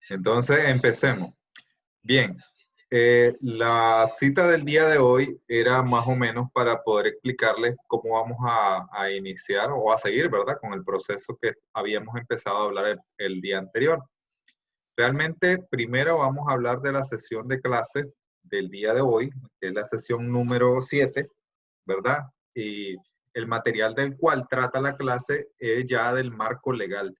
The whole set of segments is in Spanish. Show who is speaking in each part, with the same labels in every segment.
Speaker 1: Entonces, empecemos. Bien, la cita del día de hoy era más o menos para poder explicarles cómo vamos a iniciar o a seguir, ¿verdad? Con el proceso que habíamos empezado a hablar el día anterior. Realmente, primero vamos a hablar de la sesión de clase del día de hoy, que es la sesión número 7, ¿verdad? Y el material del cual trata la clase es ya del marco legal.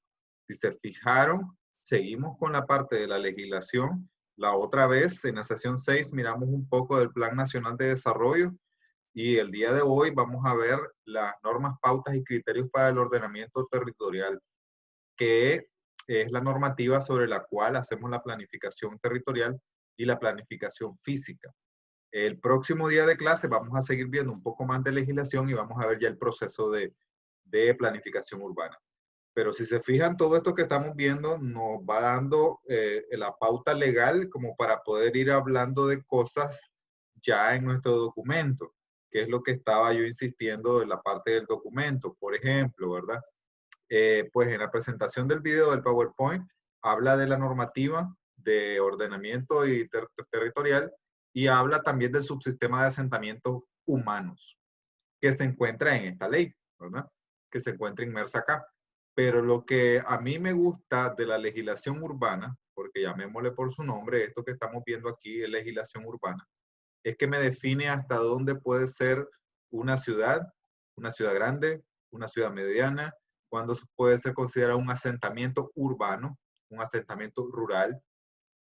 Speaker 1: Si se fijaron, seguimos con la parte de la legislación. La otra vez, en la sesión 6, miramos un poco del Plan Nacional de Desarrollo y el día de hoy vamos a ver las normas, pautas y criterios para el ordenamiento territorial, que es la normativa sobre la cual hacemos la planificación territorial y la planificación física. El próximo día de clase vamos a seguir viendo un poco más de legislación y vamos a ver ya el proceso de planificación urbana. Pero si se fijan, todo esto que estamos viendo nos va dando la pauta legal como para poder ir hablando de cosas ya en nuestro documento, que es lo que estaba yo insistiendo en la parte del documento. Por ejemplo, ¿verdad? Pues en la presentación del video del PowerPoint habla de la normativa de ordenamiento y territorial y habla también del subsistema de asentamientos humanos que se encuentra en esta ley, ¿verdad? Que se encuentra inmersa acá. Pero lo que a mí me gusta de la legislación urbana, porque llamémosle por su nombre, esto que estamos viendo aquí es legislación urbana, es que me define hasta dónde puede ser una ciudad grande, una ciudad mediana, cuándo puede ser considerado un asentamiento urbano, un asentamiento rural,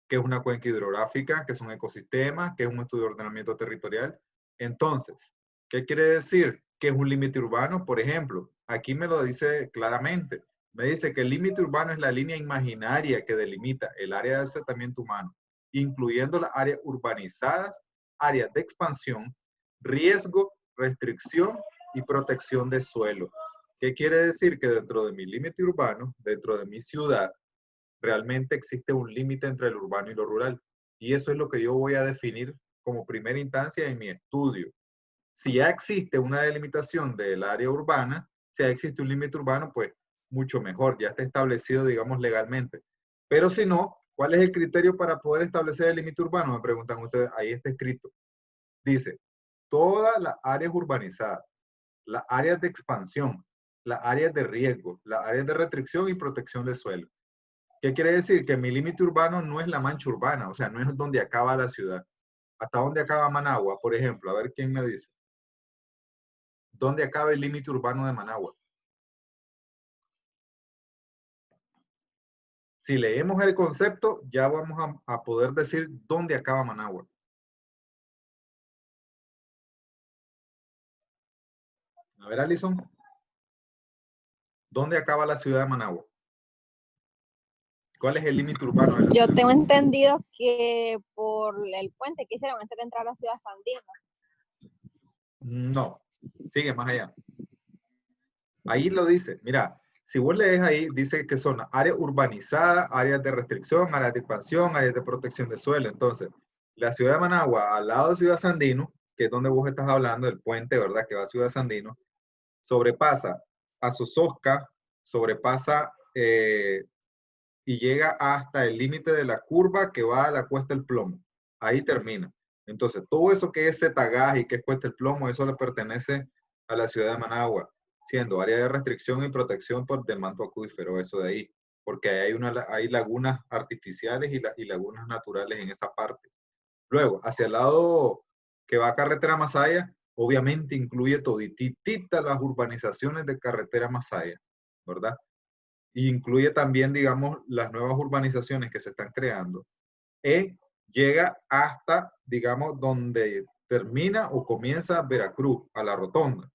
Speaker 1: que es una cuenca hidrográfica, que es un ecosistema, que es un estudio de ordenamiento territorial. Entonces, ¿qué quiere decir? Que es un límite urbano, por ejemplo. Aquí me lo dice claramente. Me dice que el límite urbano es la línea imaginaria que delimita el área de asentamiento humano, incluyendo las áreas urbanizadas, áreas de expansión, riesgo, restricción y protección de suelo. ¿Qué quiere decir? Que dentro de mi límite urbano, dentro de mi ciudad, realmente existe un límite entre el urbano y lo rural. Y eso es lo que yo voy a definir como primera instancia en mi estudio. Si ya existe una delimitación del área urbana, si ya existe un límite urbano, pues mucho mejor, ya está establecido, digamos, legalmente. Pero si no, ¿cuál es el criterio para poder establecer el límite urbano? Me preguntan ustedes, ahí está escrito. Dice, todas las áreas urbanizadas, las áreas de expansión, las áreas de riesgo, las áreas de restricción y protección de suelo. ¿Qué quiere decir? Que mi límite urbano no es la mancha urbana, o sea, no es donde acaba la ciudad. ¿Hasta dónde acaba Managua, por ejemplo? A ver quién me dice. ¿Dónde acaba el límite urbano de Managua? Si leemos el concepto, ya vamos a poder decir dónde acaba Managua. A ver, Alison, ¿dónde acaba la ciudad de Managua? ¿Cuál es el límite urbano de la
Speaker 2: Yo
Speaker 1: ciudad?
Speaker 2: tengo entendido que por el puente que hicieron antes de entrar a la ciudad Sandina.
Speaker 1: No, sigue más allá. Ahí lo dice, mira, si vos lees ahí, dice que son áreas urbanizadas, áreas de restricción, áreas de expansión, áreas de protección de suelo. Entonces, la ciudad de Managua, al lado de Ciudad Sandino, que es donde vos estás hablando, el puente, ¿verdad? Que va a Ciudad Sandino, sobrepasa a Sososca, sobrepasa y llega hasta el límite de la curva que va a la Cuesta del Plomo. Ahí termina. Entonces, todo eso que es Setagás y que es Cuesta del Plomo, eso le pertenece a la ciudad de Managua, siendo área de restricción y protección del manto acuífero, eso de ahí. Porque hay lagunas artificiales y lagunas naturales en esa parte. Luego, hacia el lado que va a Carretera Masaya, obviamente incluye toditita las urbanizaciones de Carretera Masaya, ¿verdad? Y incluye también, digamos, las nuevas urbanizaciones que se están creando. Y llega hasta, digamos, donde termina o comienza Veracruz, a la rotonda.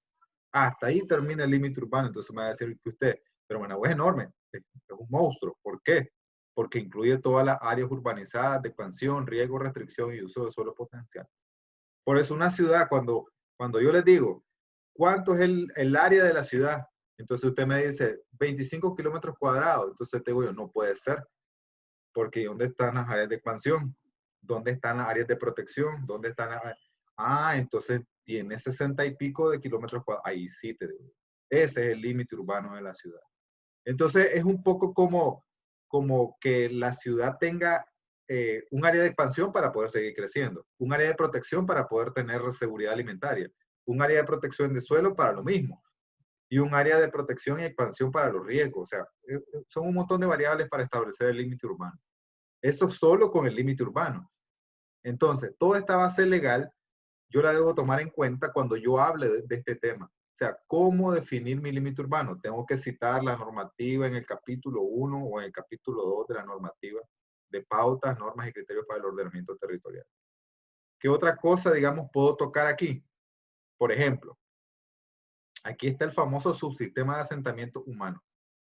Speaker 1: Hasta ahí termina el límite urbano. Entonces me va a decir que usted, pero Managua es enorme, es un monstruo. ¿Por qué? Porque incluye todas las áreas urbanizadas de expansión, riesgo, restricción y uso de suelo potencial. Por eso una ciudad, cuando yo les digo, ¿cuánto es el área de la ciudad? Entonces usted me dice, 25 kilómetros cuadrados. Entonces te digo yo, no puede ser, porque ¿dónde están las áreas de expansión? ¿Dónde están las áreas de protección? ¿Dónde están las... Ah, entonces tiene 60 y pico de kilómetros cuadrados. Ahí sí te digo. Ese es el límite urbano de la ciudad. Entonces es un poco como como que la ciudad tenga un área de expansión para poder seguir creciendo, un área de protección para poder tener seguridad alimentaria, un área de protección de suelo para lo mismo, y un área de protección y expansión para los riesgos. O sea, son un montón de variables para establecer el límite urbano. Eso solo con el límite urbano. Entonces, toda esta base legal yo la debo tomar en cuenta cuando yo hable de este tema. O sea, ¿cómo definir mi límite urbano? Tengo que citar la normativa en el capítulo 1 o en el capítulo 2 de la normativa de pautas, normas y criterios para el ordenamiento territorial. ¿Qué otra cosa, digamos, puedo tocar aquí? Por ejemplo, aquí está el famoso subsistema de asentamiento humano.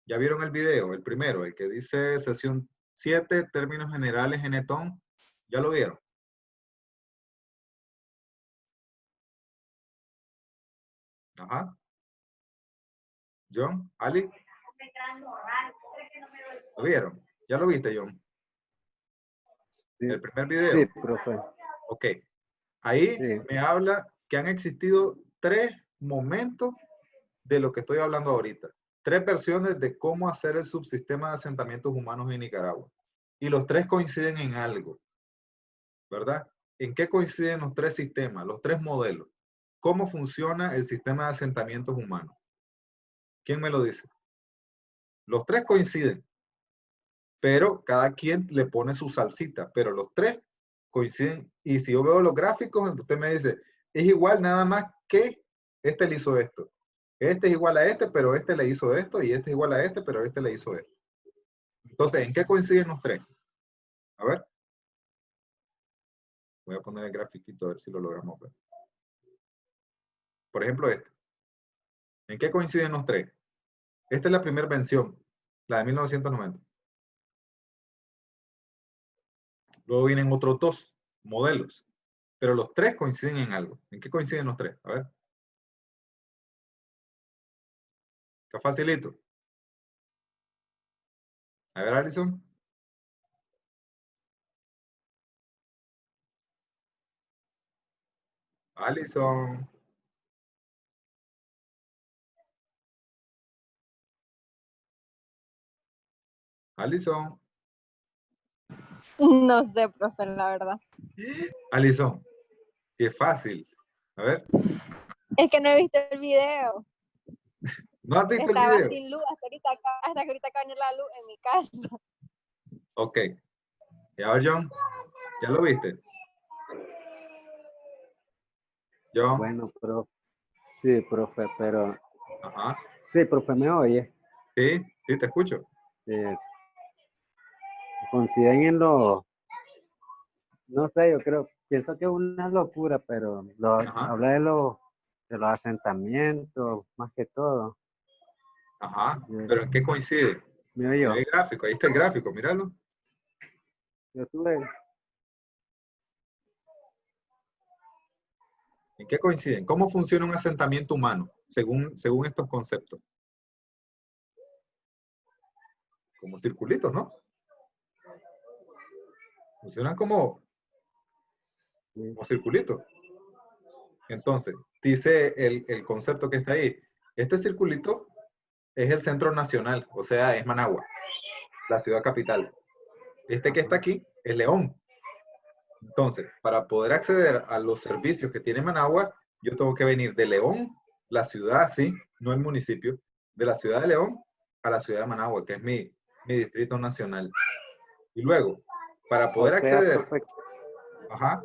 Speaker 1: ¿Ya vieron el video? El primero, el que dice sesión 7, términos generales en ETON. ¿Ya lo vieron? Ajá. John, Ali, ¿lo vieron? ¿Ya lo viste, John?
Speaker 3: Sí,
Speaker 1: El primer video.
Speaker 3: sí, profe.
Speaker 1: Ok. Ahí
Speaker 3: Sí.
Speaker 1: me habla que han existido 3 momentos de lo que estoy hablando ahorita. 3 versiones de cómo hacer el subsistema de asentamientos humanos en Nicaragua. Y los 3 coinciden en algo, ¿verdad? ¿En qué coinciden los 3 sistemas, los 3 modelos? ¿Cómo funciona el sistema de asentamientos humanos? ¿Quién me lo dice? Los 3 coinciden, pero cada quien le pone su salsita, pero los 3 coinciden. Y si yo veo los gráficos, usted me dice, es igual nada más que este le hizo esto. Este es igual a este, pero este le hizo esto, y este es igual a este, pero este le hizo esto. Entonces, ¿en qué coinciden los 3? A ver. Voy a poner el grafiquito a ver si lo logramos ver. Por ejemplo, este. ¿En qué coinciden los 3? Esta es la primera mención, la de 1990. Luego vienen otros 2 modelos, pero los 3 coinciden en algo. ¿En qué coinciden los 3? A ver. Está facilito. A ver, Alison. Alison. Alison.
Speaker 2: No sé, profe, la verdad.
Speaker 1: Alison. Qué fácil. A ver.
Speaker 2: Es que no he visto el video.
Speaker 1: ¿No has visto el
Speaker 2: Estaba
Speaker 1: video?
Speaker 2: sin luz hasta que ahorita acaba de venir la luz en mi casa.
Speaker 1: Ok. Y ahora, John, ¿ya lo viste? John.
Speaker 3: Bueno, profe. Sí, profe, pero...
Speaker 1: Ajá.
Speaker 3: Sí, profe, ¿me oye?
Speaker 1: Sí, sí, te escucho.
Speaker 3: Coinciden en lo... No sé, yo creo, pienso que es una locura, pero
Speaker 1: Ajá.
Speaker 3: habla de los asentamientos, más que todo.
Speaker 1: Ajá. ¿Pero en qué coincide?
Speaker 3: ¿Me oyó?
Speaker 1: Mira el gráfico, ahí está el gráfico, míralo.
Speaker 3: Yo tuve...
Speaker 1: ¿En qué coinciden? ¿Cómo funciona un asentamiento humano según estos conceptos? Como circulitos, ¿no? Funcionan como circulitos. Entonces, dice el concepto que está ahí. Este circulito es el centro nacional, o sea, es Managua, la ciudad capital. Este que está aquí es León. Entonces, para poder acceder a los servicios que tiene Managua, yo tengo que venir de León, la ciudad, sí, no el municipio, de la ciudad de León a la ciudad de Managua, que es mi distrito nacional. Y luego, para poder acceder,
Speaker 3: profe,
Speaker 1: ajá,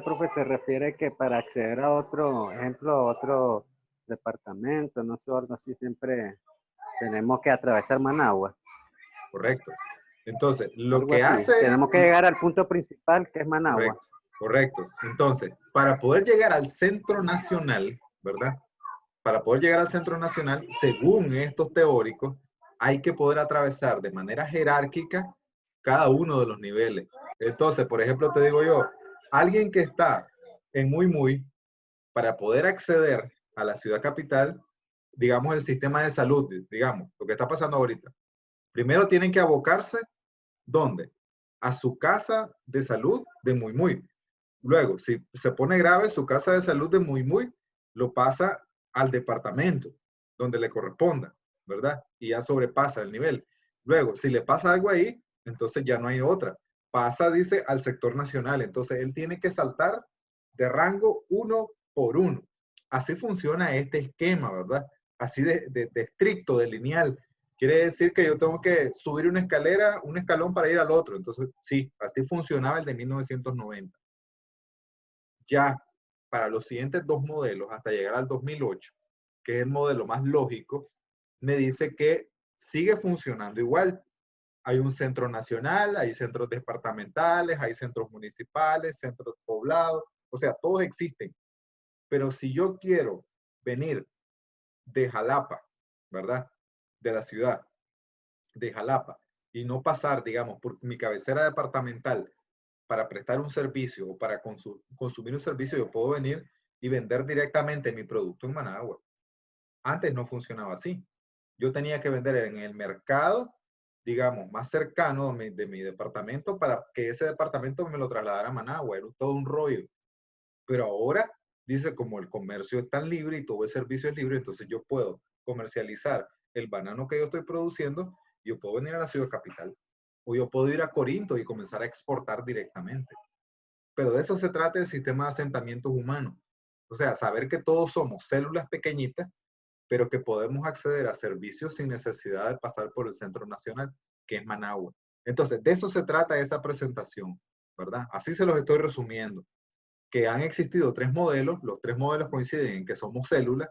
Speaker 3: profe, se refiere que para acceder a otro, ejemplo, a otro departamento, no sé, algo así, siempre tenemos que atravesar Managua.
Speaker 1: correcto. Entonces, lo
Speaker 3: Algo
Speaker 1: que
Speaker 3: así.
Speaker 1: hace...
Speaker 3: Tenemos que llegar al punto principal, que es Managua.
Speaker 1: Correcto, correcto. Entonces, para poder llegar al centro nacional, ¿verdad? Para poder llegar al centro nacional, según estos teóricos, hay que poder atravesar de manera jerárquica cada uno de los niveles. Entonces, por ejemplo, te digo yo, alguien que está en Muy, para poder acceder a la ciudad capital, digamos el sistema de salud, digamos, lo que está pasando ahorita. Primero tienen que abocarse, ¿dónde? A su casa de salud de Muy. Luego, si se pone grave, su casa de salud de Muy lo pasa al departamento donde le corresponda. ¿verdad? Y ya sobrepasa el nivel. Luego, si le pasa algo ahí, entonces ya no hay otra. Pasa, dice, al sector nacional. Entonces, él tiene que saltar de rango uno por uno. Así funciona este esquema, ¿verdad? Así de estricto, de lineal. Quiere decir que yo tengo que subir una escalera, un escalón para ir al otro. Entonces, sí, así funcionaba el de 1990. Ya para los siguientes dos modelos, hasta llegar al 2008, que es el modelo más lógico, me dice que sigue funcionando igual. Hay un centro nacional, hay centros departamentales, hay centros municipales, centros poblados, o sea, todos existen. Pero si yo quiero venir de Jalapa, ¿verdad? De la ciudad de Jalapa y no pasar, digamos, por mi cabecera departamental para prestar un servicio o para consumir un servicio, yo puedo venir y vender directamente mi producto en Managua. Antes no funcionaba así. Yo tenía que vender en el mercado, digamos, más cercano de mi departamento para que ese departamento me lo trasladara a Managua. Era todo un rollo. Pero ahora, dice, como el comercio es tan libre y todo el servicio es libre, entonces yo puedo comercializar el banano que yo estoy produciendo, yo puedo venir a la ciudad capital. O yo puedo ir a Corinto y comenzar a exportar directamente. Pero de eso se trata el sistema de asentamientos humanos. O sea, saber que todos somos células pequeñitas, pero que podemos acceder a servicios sin necesidad de pasar por el centro nacional, que es Managua. Entonces, de eso se trata esa presentación, ¿verdad? Así se los estoy resumiendo. Que han existido tres modelos, los tres modelos coinciden en que somos células,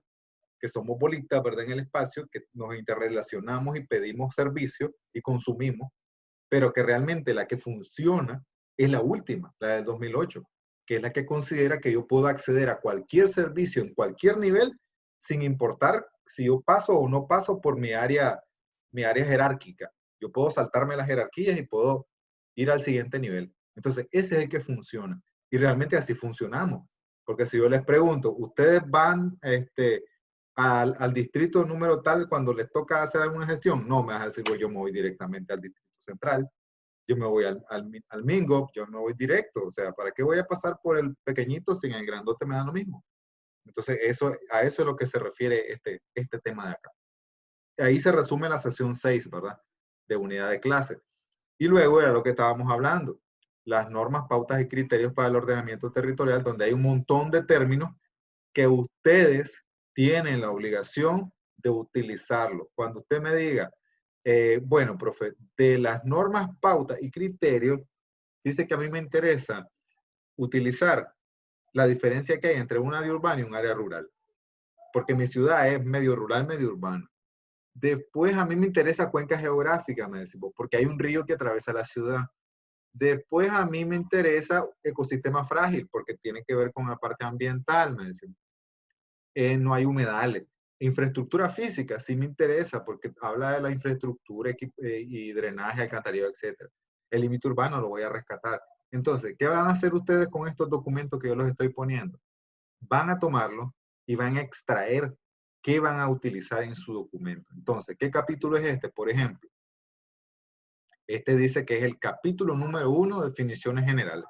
Speaker 1: que somos bolitas, ¿verdad? En el espacio, que nos interrelacionamos y pedimos servicios y consumimos, pero que realmente la que funciona es la última, la del 2008, que es la que considera que yo puedo acceder a cualquier servicio en cualquier nivel sin importar si yo paso o no paso por mi área jerárquica. Yo puedo saltarme las jerarquías y puedo ir al siguiente nivel. Entonces, ese es el que funciona. Y realmente así funcionamos. Porque si yo les pregunto, ¿ustedes van al distrito número tal cuando les toca hacer alguna gestión? No, me vas a decir, pues yo me voy directamente al distrito central, yo me voy al Mingo, yo me voy directo. O sea, ¿para qué voy a pasar por el pequeñito si en el grandote me da lo mismo? Entonces, a eso es lo que se refiere este tema de acá. Ahí se resume la sesión 6, ¿verdad? De unidad de clase. Y luego era lo que estábamos hablando, las normas, pautas y criterios para el ordenamiento territorial, donde hay un montón de términos que ustedes tienen la obligación de utilizarlo. Cuando usted me diga, bueno, profe, de las normas, pautas y criterios, dice que a mí me interesa utilizar la diferencia que hay entre un área urbana y un área rural, porque mi ciudad es medio rural, medio urbano. Después a mí me interesa cuenca geográfica, me decimos, porque hay un río que atraviesa la ciudad. Después a mí me interesa ecosistema frágil, porque tiene que ver con la parte ambiental, me decimos. No hay humedales. Infraestructura física sí me interesa, porque habla de la infraestructura y drenaje, alcantarillado, etc. El límite urbano lo voy a rescatar. Entonces, ¿qué van a hacer ustedes con estos documentos que yo los estoy poniendo? Van a tomarlo y van a extraer qué van a utilizar en su documento. Entonces, ¿qué capítulo es este? Por ejemplo, este dice que es el capítulo número 1, definiciones generales.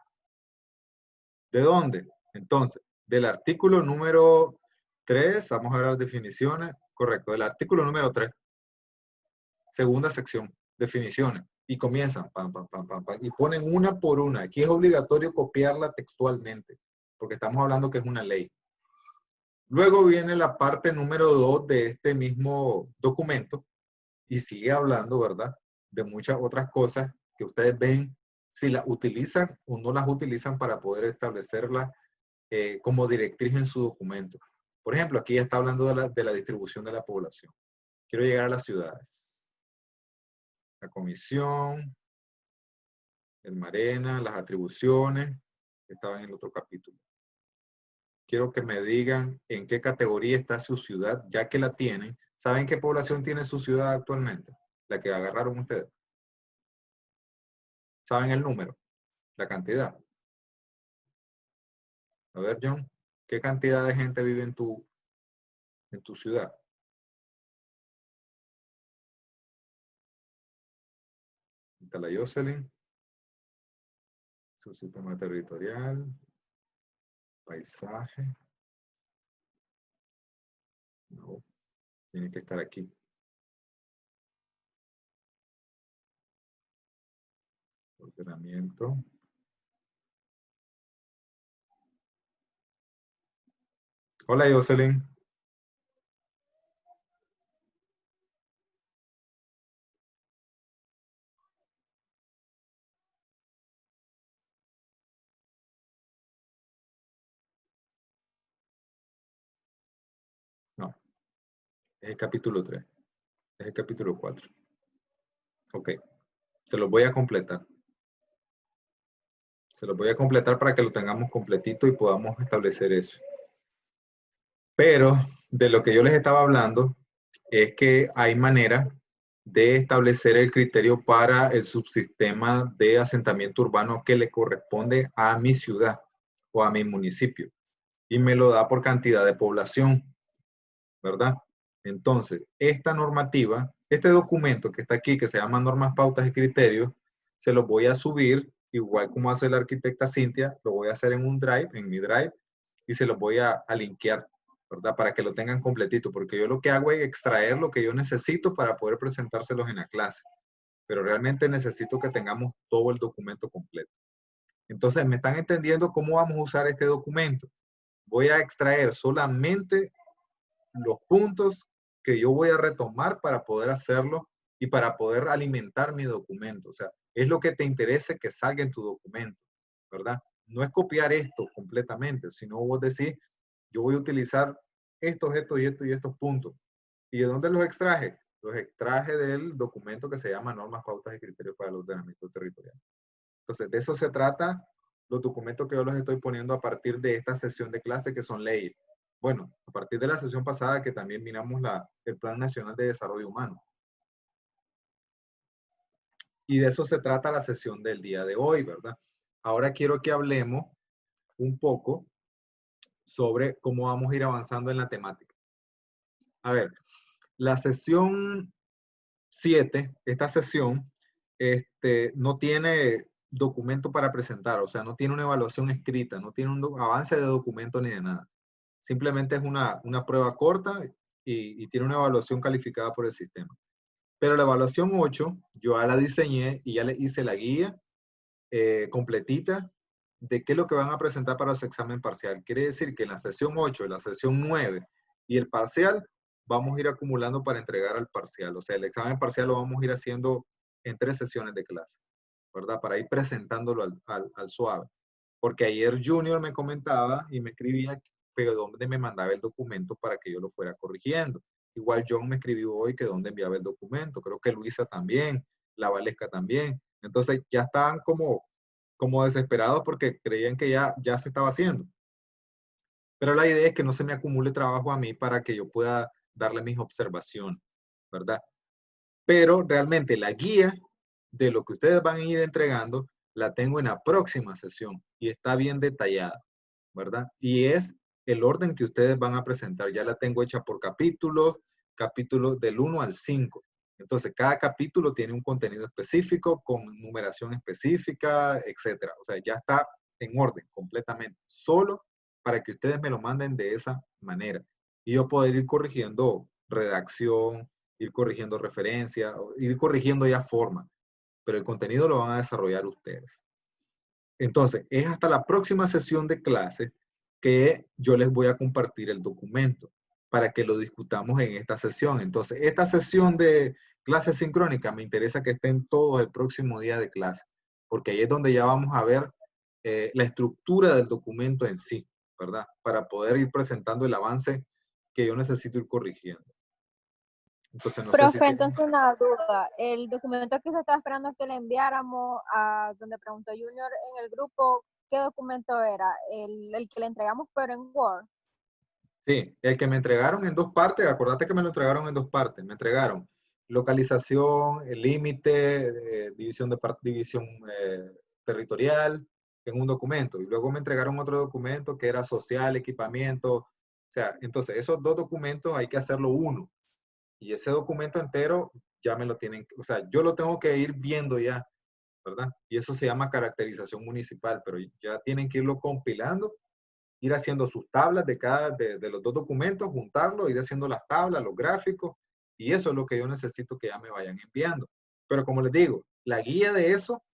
Speaker 1: ¿De dónde? Entonces, del artículo número 3, vamos a ver las definiciones. Correcto, del artículo número 3, segunda sección, definiciones. Y comienzan, pam, pam, pam, pam, pam, y ponen una por una. Aquí es obligatorio copiarla textualmente, porque estamos hablando que es una ley. Luego viene la parte número 2 de este mismo documento y sigue hablando, ¿verdad? De muchas otras cosas que ustedes ven si las utilizan o no las utilizan para poder establecerlas como directriz en su documento. Por ejemplo, aquí ya está hablando de la distribución de la población. Quiero llegar a las ciudades. La comisión, el Marena, las atribuciones, que estaban en el otro capítulo. Quiero que me digan en qué categoría está su ciudad, ya que la tienen. ¿Saben qué población tiene su ciudad actualmente? La que agarraron ustedes. ¿Saben el número? La cantidad. A ver, John, ¿qué cantidad de gente vive en tu ciudad? La Jocelyn, su sistema territorial, paisaje. No, tiene que estar aquí. ordenamiento. Hola, Jocelyn. No, es el capítulo 3. Es el capítulo 4. Ok, se los voy a completar. Se los voy a completar para que lo tengamos completito y podamos establecer eso. Pero de lo que yo les estaba hablando es que hay manera de establecer el criterio para el subsistema de asentamiento urbano que le corresponde a mi ciudad o a mi municipio. Y me lo da por cantidad de población, ¿verdad? Entonces, esta normativa, este documento que está aquí, que se llama Normas, Pautas y Criterios, se los voy a subir, igual como hace la arquitecta Cintia, lo voy a hacer en un drive, en mi drive, y se los voy a linkear, ¿verdad? Para que lo tengan completito, porque yo lo que hago es extraer lo que yo necesito para poder presentárselos en la clase, pero realmente necesito que tengamos todo el documento completo. Entonces, ¿me están entendiendo cómo vamos a usar este documento? Voy a extraer solamente los puntos que yo voy a retomar para poder hacerlo y para poder alimentar mi documento. O sea, es lo que te interese que salga en tu documento, ¿verdad? No es copiar esto completamente, sino vos decís, yo voy a utilizar estos y estos puntos. ¿Y de dónde los extraje? Los extraje del documento que se llama Normas, Pautas y Criterios para el Ordenamiento Territorial. Entonces, de eso se trata los documentos que yo los estoy poniendo a partir de esta sesión de clase que son leyes. Bueno, a partir de la sesión pasada que también miramos el Plan Nacional de Desarrollo Humano. Y de eso se trata la sesión del día de hoy, ¿verdad? Ahora quiero que hablemos un poco sobre cómo vamos a ir avanzando en la temática. A ver, la sesión 7, esta sesión, no tiene documento para presentar, o sea, no tiene una evaluación escrita, no tiene un avance de documento ni de nada. Simplemente es una prueba corta y tiene una evaluación calificada por el sistema. Pero la evaluación 8, yo ya la diseñé y ya le hice la guía completita de qué es lo que van a presentar para su examen parcial. Quiere decir que en la sesión 8, la sesión 9 y el parcial, vamos a ir acumulando para entregar al parcial. O sea, el examen parcial lo vamos a ir haciendo en 3 sesiones de clase, ¿verdad? Para ir presentándolo al suave. Porque ayer Junior me comentaba y me escribía, pero dónde me mandaba el documento para que yo lo fuera corrigiendo. Igual John me escribió hoy que dónde enviaba el documento. Creo que Luisa también, la Valesca también. Entonces ya estaban como desesperados porque creían que ya se estaba haciendo. Pero la idea es que no se me acumule trabajo a mí para que yo pueda darle mis observaciones, ¿verdad? Pero realmente la guía de lo que ustedes van a ir entregando la tengo en la próxima sesión y está bien detallada, ¿verdad? Y es el orden que ustedes van a presentar. Ya la tengo hecha por capítulos del 1 al 5. Entonces, cada capítulo tiene un contenido específico, con numeración específica, etcétera. O sea, ya está en orden completamente. Solo para que ustedes me lo manden de esa manera. Y yo poder ir corrigiendo redacción, ir corrigiendo referencia, ir corrigiendo ya forma. Pero el contenido lo van a desarrollar ustedes. Entonces, es hasta la próxima sesión de clase que yo les voy a compartir el documento para que lo discutamos en esta sesión. Entonces, esta sesión de clase sincrónica me interesa que estén todos el próximo día de clase, porque ahí es donde ya vamos a ver la estructura del documento en sí, ¿verdad? Para poder ir presentando el avance que yo necesito ir corrigiendo. Entonces, no sé si
Speaker 2: Profe, entonces una duda. El documento que se estaba esperando que le enviáramos a donde preguntó Junior en el grupo, ¿qué documento era? El que le entregamos pero en Word.
Speaker 1: Sí, el que me entregaron en 2 partes, acordate que me lo entregaron en 2 partes. Me entregaron localización, el límite, división territorial en un documento. Y luego me entregaron otro documento que era social, equipamiento. O sea, entonces esos 2 documentos hay que hacerlo uno. Y ese documento entero ya me lo tienen, o sea, yo lo tengo que ir viendo ya, ¿verdad? Y eso se llama caracterización municipal, pero ya tienen que irlo compilando, ir haciendo sus tablas de los 2 documentos, juntarlo, ir haciendo las tablas, los gráficos, y eso es lo que yo necesito que ya me vayan enviando. Pero como les digo, la guía de eso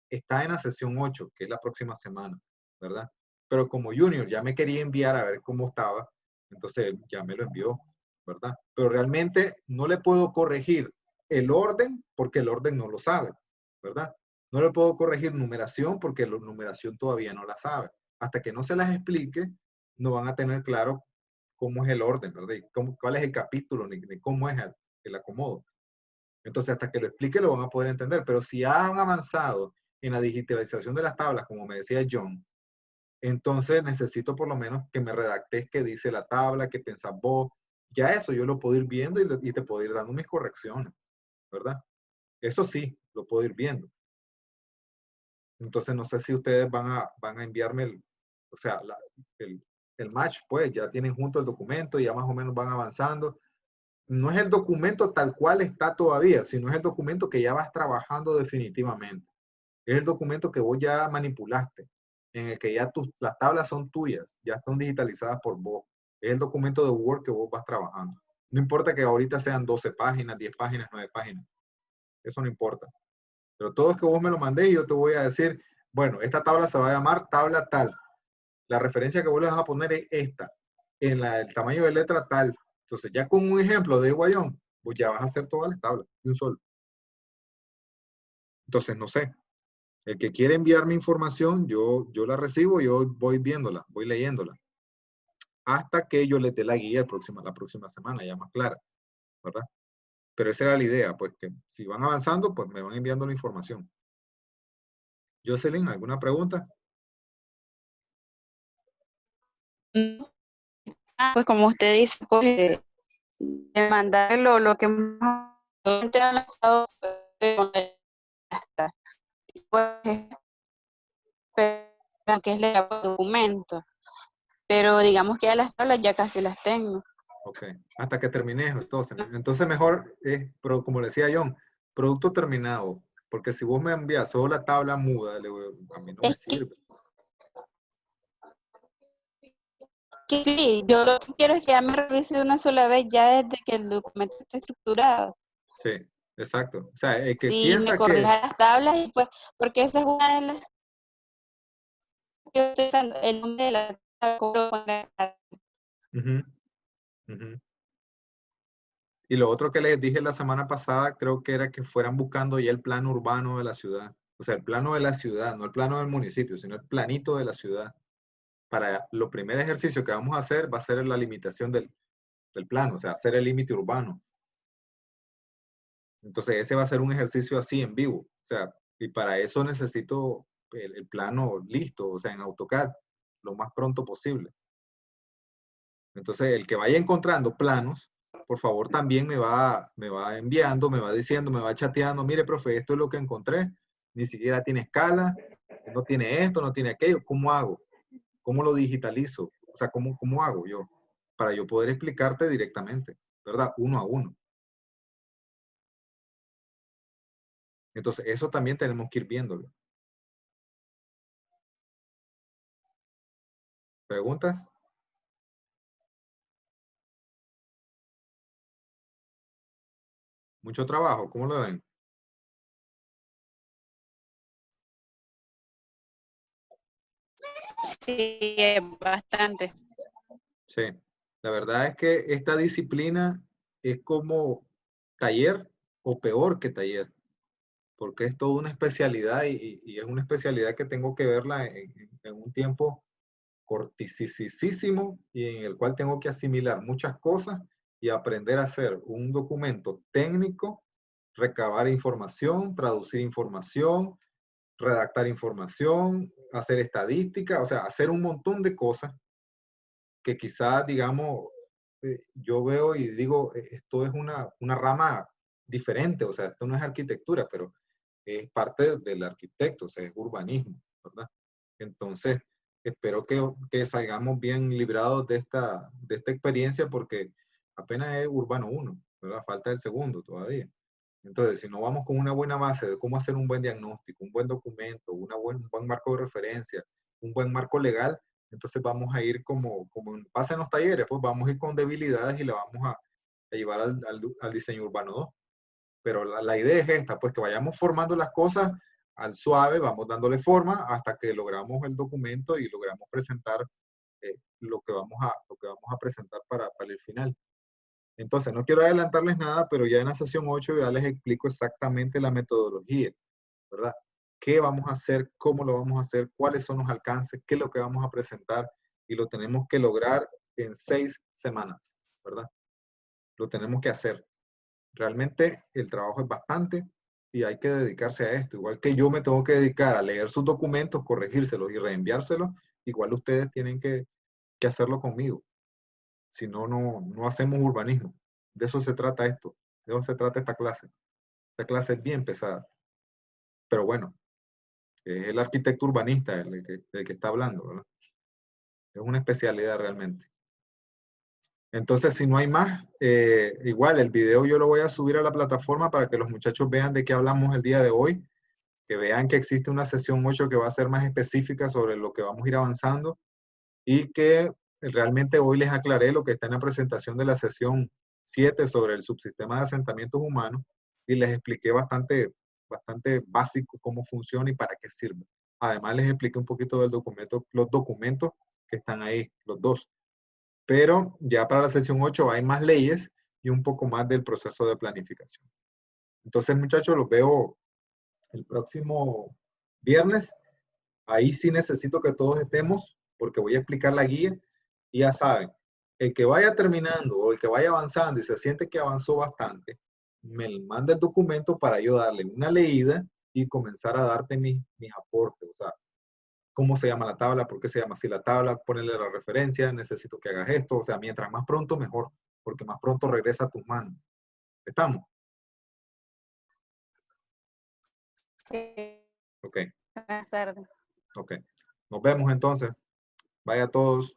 Speaker 1: está en la sesión 8, que es la próxima semana, ¿verdad? Pero como Junior ya me quería enviar a ver cómo estaba, entonces ya me lo envió, ¿verdad? Pero realmente no le puedo corregir el orden porque el orden no lo sabe, ¿verdad? No le puedo corregir numeración porque la numeración todavía no la sabe. Hasta que no se las explique, no van a tener claro cómo es el orden, ¿verdad? Y cuál es el capítulo, ni cómo es el acomodo. Entonces, hasta que lo explique, lo van a poder entender. Pero si han avanzado en la digitalización de las tablas, como me decía John, entonces necesito por lo menos que me redactes qué dice la tabla, qué pensás vos. Ya eso yo lo puedo ir viendo y te puedo ir dando mis correcciones, ¿verdad? Eso sí, lo puedo ir viendo. Entonces, no sé si ustedes van a enviarme o sea, el match, pues ya tienen junto el documento y ya más o menos van avanzando. No es el documento tal cual está todavía, sino es el documento que ya vas trabajando definitivamente. Es el documento que vos ya manipulaste, en el que ya las tablas son tuyas, ya están digitalizadas por vos. Es el documento de Word que vos vas trabajando. No importa que ahorita sean 12 páginas, 10 páginas, 9 páginas. Eso no importa. Pero todo es que vos me lo mandés y yo te voy a decir, bueno, esta tabla se va a llamar tabla tal. La referencia que vos le vas a poner es esta, en el tamaño de letra tal. Entonces, ya con un ejemplo de Guayón, pues ya vas a hacer todas las tablas de un solo. Entonces, no sé. El que quiere enviarme información, yo la recibo, yo voy viéndola, voy leyéndola. Hasta que yo les dé la guía la próxima semana, ya más clara, ¿verdad? Pero esa era la idea, pues que si van avanzando, pues me van enviando la información. Jocelyn, ¿alguna pregunta?
Speaker 4: Pues como usted dice, pues de mandar lo que más han lanzado hasta pues esperan que es el documento, pero digamos que ya las tablas ya casi las tengo.
Speaker 1: Ok, hasta que termine entonces mejor es, pero como le decía John, producto terminado, porque si vos me envías solo la tabla muda, a mí no me sirve.
Speaker 4: Que sí, yo lo que quiero es que ya me revise una sola vez ya desde que el documento esté estructurado.
Speaker 1: Sí, exacto. O sea, el que
Speaker 4: Sí, me
Speaker 1: piensa que...
Speaker 4: corrija las tablas y pues, porque esa es una de las que estoy pensando, el nombre de la tabla, cómo lo pondré.
Speaker 1: Ujú, ujú. Y lo otro que les dije la semana pasada, creo que era que fueran buscando ya el plano urbano de la ciudad. O sea, el plano de la ciudad, no el plano del municipio, sino el planito de la ciudad. Para lo primer ejercicio que vamos a hacer va a ser la limitación del plano, o sea, hacer el límite urbano. Entonces, ese va a ser un ejercicio así en vivo. O sea, y para eso necesito el plano listo, o sea, en AutoCAD, lo más pronto posible. Entonces, el que vaya encontrando planos, por favor, también me va enviando, me va diciendo, me va chateando, mire, profe, esto es lo que encontré, ni siquiera tiene escala, no tiene esto, no tiene aquello, ¿cómo hago? ¿Cómo lo digitalizo? O sea, ¿cómo hago yo? Para yo poder explicarte directamente, ¿verdad? Uno a uno. Entonces, eso también tenemos que ir viéndolo. ¿Preguntas? Mucho trabajo, ¿cómo lo ven?
Speaker 4: Sí, bastante.
Speaker 1: Sí, la verdad es que esta disciplina es como taller o peor que taller, porque es toda una especialidad y es una especialidad que tengo que verla en un tiempo cortisísimo y en el cual tengo que asimilar muchas cosas y aprender a hacer un documento técnico, recabar información, traducir información, redactar información, hacer estadística, o sea, hacer un montón de cosas que quizás, digamos, yo veo y digo, esto es una rama diferente, o sea, esto no es arquitectura, pero es parte del arquitecto, o sea, es urbanismo, ¿verdad? Entonces, espero que salgamos bien librados de esta experiencia porque apenas es urbano 1, ¿verdad? Falta el segundo todavía. Entonces, si no vamos con una buena base de cómo hacer un buen diagnóstico, un buen documento, un buen marco de referencia, un buen marco legal, entonces vamos a ir como pasa en los talleres, pues vamos a ir con debilidades y le vamos a llevar al diseño urbano 2. Pero la idea es esta, pues que vayamos formando las cosas al suave, vamos dándole forma hasta que logramos el documento y logramos presentar lo que vamos a presentar para el final. Entonces, no quiero adelantarles nada, pero ya en la sesión 8 ya les explico exactamente la metodología, ¿verdad? ¿Qué vamos a hacer? ¿Cómo lo vamos a hacer? ¿Cuáles son los alcances? ¿Qué es lo que vamos a presentar? Y lo tenemos que lograr en 6 semanas, ¿verdad? Lo tenemos que hacer. Realmente el trabajo es bastante y hay que dedicarse a esto. Igual que yo me tengo que dedicar a leer sus documentos, corregírselos y reenviárselos, igual ustedes tienen que hacerlo conmigo. Si no, no hacemos urbanismo. De eso se trata esto. De eso se trata esta clase. Esta clase es bien pesada. Pero bueno, es el arquitecto urbanista el que está hablando, ¿verdad? Es una especialidad realmente. Entonces, si no hay más, igual el video yo lo voy a subir a la plataforma para que los muchachos vean de qué hablamos el día de hoy, que vean que existe una sesión 8 que va a ser más específica sobre lo que vamos a ir avanzando y que realmente hoy les aclaré lo que está en la presentación de la sesión 7 sobre el subsistema de asentamientos humanos y les expliqué bastante básico cómo funciona y para qué sirve. Además les expliqué un poquito del documento, los documentos que están ahí, los dos. Pero ya para la sesión 8 hay más leyes y un poco más del proceso de planificación. Entonces, muchachos, los veo el próximo viernes. Ahí sí necesito que todos estemos porque voy a explicar la guía y ya saben, el que vaya terminando o el que vaya avanzando y se siente que avanzó bastante, me manda el documento para yo darle una leída y comenzar a darte mis aportes. O sea, cómo se llama la tabla, por qué se llama así la tabla, ponerle la referencia, necesito que hagas esto. O sea, mientras más pronto, mejor, porque más pronto regresa a tus manos. ¿Estamos?
Speaker 4: Sí.
Speaker 1: Ok.
Speaker 4: Buenas tardes.
Speaker 1: Ok. Nos vemos entonces. Vaya a todos.